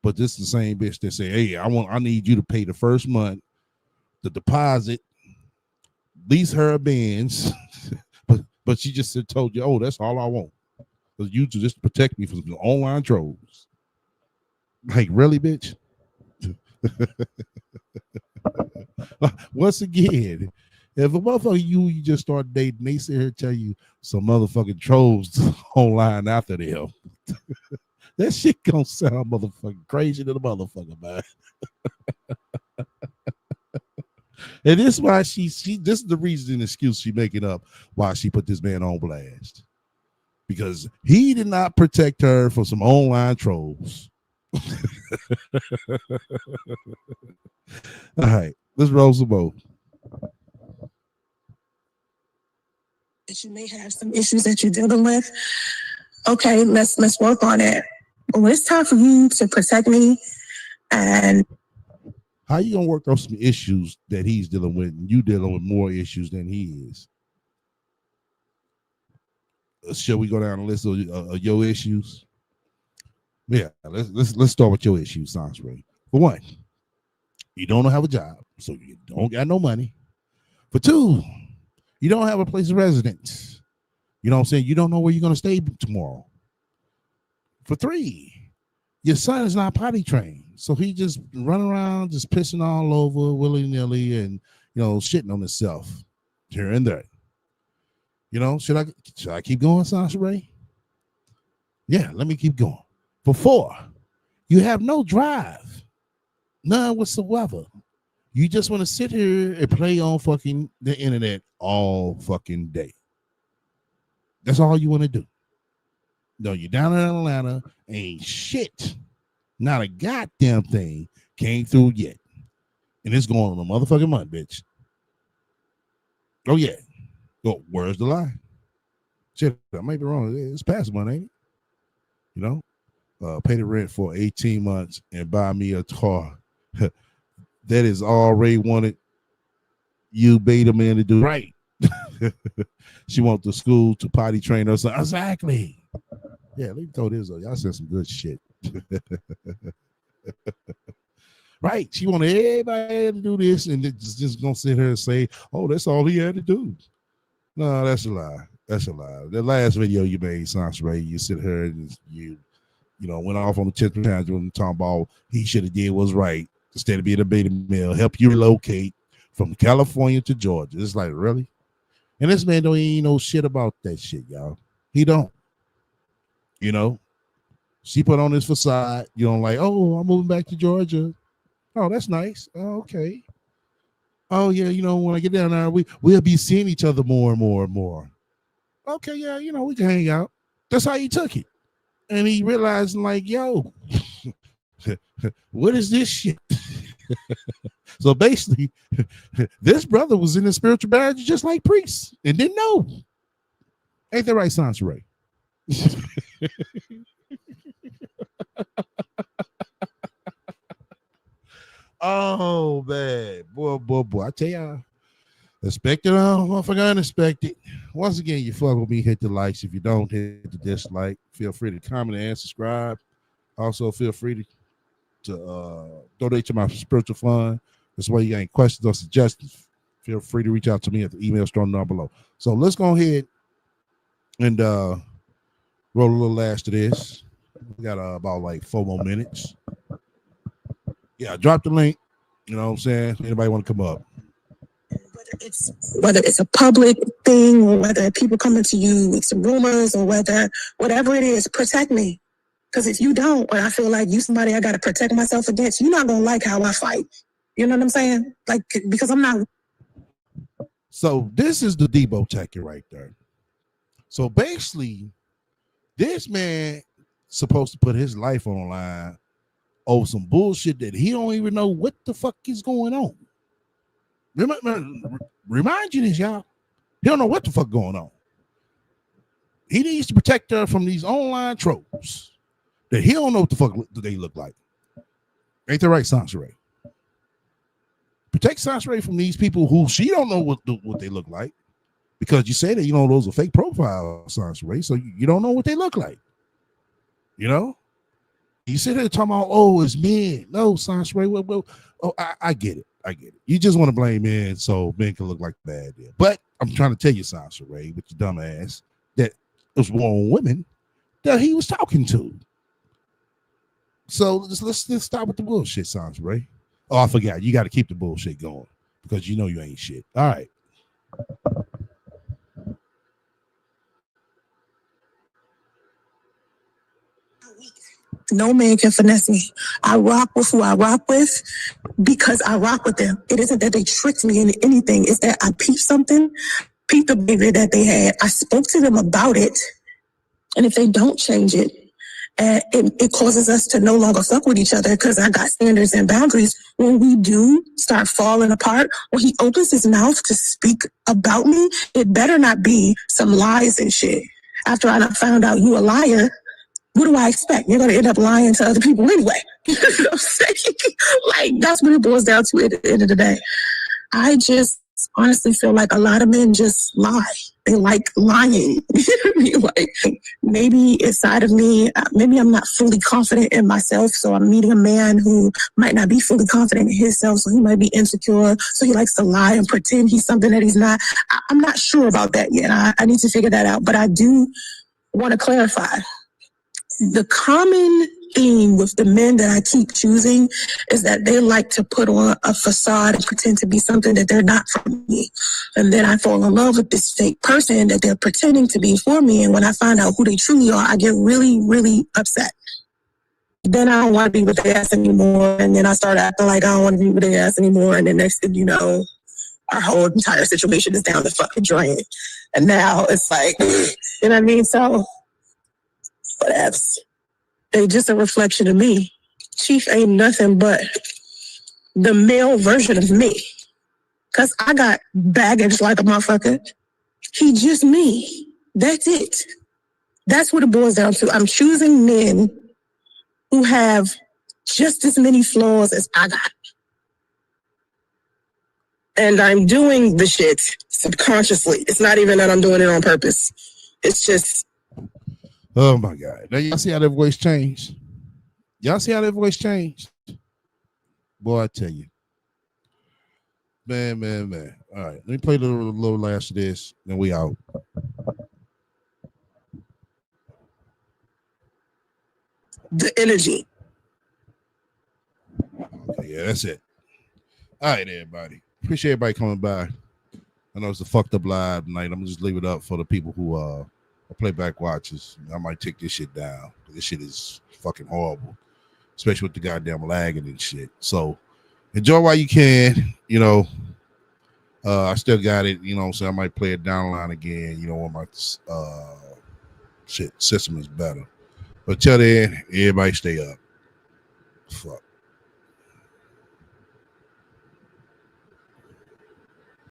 But this is the same bitch that say, hey, I need you to pay the first month, the deposit, lease her a Benz. but she just told you, oh, that's all I want. For you to just protect me from the online trolls. Like, really, bitch? Once again, if a motherfucker you just start dating, they sit here and tell you some motherfucking trolls online after them. That shit gonna sound motherfucking crazy to the motherfucker, man. And this is why she this is the reason and excuse she making up why she put this man on blast. Because he did not protect her from some online trolls. All right, let's roll some more. that you may have some issues that you're dealing with. Okay, let's work on it. When it's time for you to protect me, and how you gonna work on some issues that he's dealing with, and you dealing with more issues than he is? Shall we go down the list of your issues? Yeah, let's start with your issues, Soncerae. For one, you don't have a job, so you don't got no money. For two, you don't have a place of residence. You know what I'm saying? You don't know where you're gonna stay tomorrow. For three, your son is not potty trained, so he just running around, just pissing all over willy-nilly, and shitting on himself here and there. Should I keep going, Soncerae? Yeah, let me keep going. For four, you have no drive, none whatsoever. You just want to sit here and play on fucking the internet all fucking day. That's all you want to do. No, you're down in Atlanta, ain't shit, not a goddamn thing came through yet. And it's going on a motherfucking month, bitch. Oh, yeah. Oh, where's the lie? Shit, I might be wrong. It's past month, ain't it? Pay the rent for 18 months and buy me a car. That is already wanted you beta man to do right. She want the school to potty train her son. Exactly. Yeah, let me throw this up. Y'all said some good shit. Right. She wanted everybody to do this, and just gonna sit here and say, oh, that's all he had to do. No, that's a lie. That's a lie. The last video you made, Soncerae, you sit here and you went off on the 10th tangent talking about he should have did what's right instead of being a beta male, help you relocate from California to Georgia. It's like, really? And this man don't even know shit about that shit, y'all. He don't. She put on this facade, like, oh, I'm moving back to Georgia. Oh, that's nice. Oh, okay. Oh, yeah, when I get down there, we'll be seeing each other more and more and more. Okay, yeah, we can hang out. That's how he took it. And he realized, like, yo, what is this shit? So basically, this brother was in a spiritual marriage just like priests and didn't know. Ain't that right, Soncerae? Oh, man. Boy. I tell y'all, expect it all, motherfucker, unexpected. Once again, you fuck with me, hit the likes. If you don't, hit the dislike. Feel free to comment and subscribe. Also, feel free to donate to my spiritual fund. That's why you got any questions or suggestions. Feel free to reach out to me at the email store down below. So let's go ahead and roll a little last to this. We got about like 4 more minutes. Yeah, drop the link. You know what I'm saying? Anybody want to come up? Whether it's a public thing or whether people coming to you with some rumors or whatever it is, protect me. Because if you don't, or I feel like you somebody I got to protect myself against, you're not going to like how I fight. You know what I'm saying? Like, because I'm not. So this is the Debo Tacker right there. So basically, this man supposed to put his life on the line over some bullshit that he don't even know what the fuck is going on. Remind you this, y'all. He don't know what the fuck going on. He needs to protect her from these online trolls that he don't know what the fuck they look like. Ain't that right, Soncerae? Protect Soncerae from these people who she don't know what they look like, because you say that those are fake profiles, Soncerae, so you don't know what they look like. You sit here talking about, oh, it's men. No, Soncerae, well, I get it. You just want to blame men so men can look like bad there. But I'm trying to tell you, Soncerae, with your dumb ass, that it was one women that he was talking to. So let's stop with the bullshit, Soncerae. Oh, I forgot. You got to keep the bullshit going because you ain't shit. All right. No man can finesse me. I rock with who I rock with because I rock with them. It isn't that they tricked me into anything. It's that I peeped something, peeped the behavior that they had. I spoke to them about it. And if they don't change it, And it causes us to no longer fuck with each other because I got standards and boundaries. When we do start falling apart, when he opens his mouth to speak about me, it better not be some lies and shit. After I done found out you a liar, what do I expect? You're going to end up lying to other people anyway. You know what I'm saying? Like, that's what it boils down to at the end of the day. I just honestly feel like a lot of men just lie. They like lying. Like, maybe inside of me, maybe I'm not fully confident in myself. So I'm meeting a man who might not be fully confident in himself. So he might be insecure. So he likes to lie and pretend he's something that he's not. I'm not sure about that yet. I need to figure that out. But I do want to clarify. The common theme with the men that I keep choosing is that they like to put on a facade and pretend to be something that they're not for me. And then I fall in love with this fake person that they're pretending to be for me. And when I find out who they truly are, I get really, really upset. Then I don't want to be with their ass anymore. And then I start acting like I don't want to be with their ass anymore. And then next thing you know, our whole entire situation is down the fucking drain. And now it's like, you know what I mean? So whatever. They just a reflection of me. Chief ain't nothing but the male version of me. Cause I got baggage like a motherfucker. He just me. That's it. That's what it boils down to. I'm choosing men who have just as many flaws as I got. And I'm doing the shit subconsciously. It's not even that I'm doing it on purpose. It's just, oh my God. Now y'all see how their voice changed? Y'all see how their voice changed? Boy, I tell you. Man. All right. Let me play the little last of this, then we out. the energy. Okay, yeah, that's it. All right, everybody. Appreciate everybody coming by. I know it's a fucked up live night. I'm gonna just leave it up for the people who are playback watchers. I might take this shit down. This shit is fucking horrible, especially with the goddamn lagging and shit. So enjoy while you can. You know, I still got it. You know, so I might play it down the line again. You know, when my shit system is better. But till then, everybody stay up. Fuck.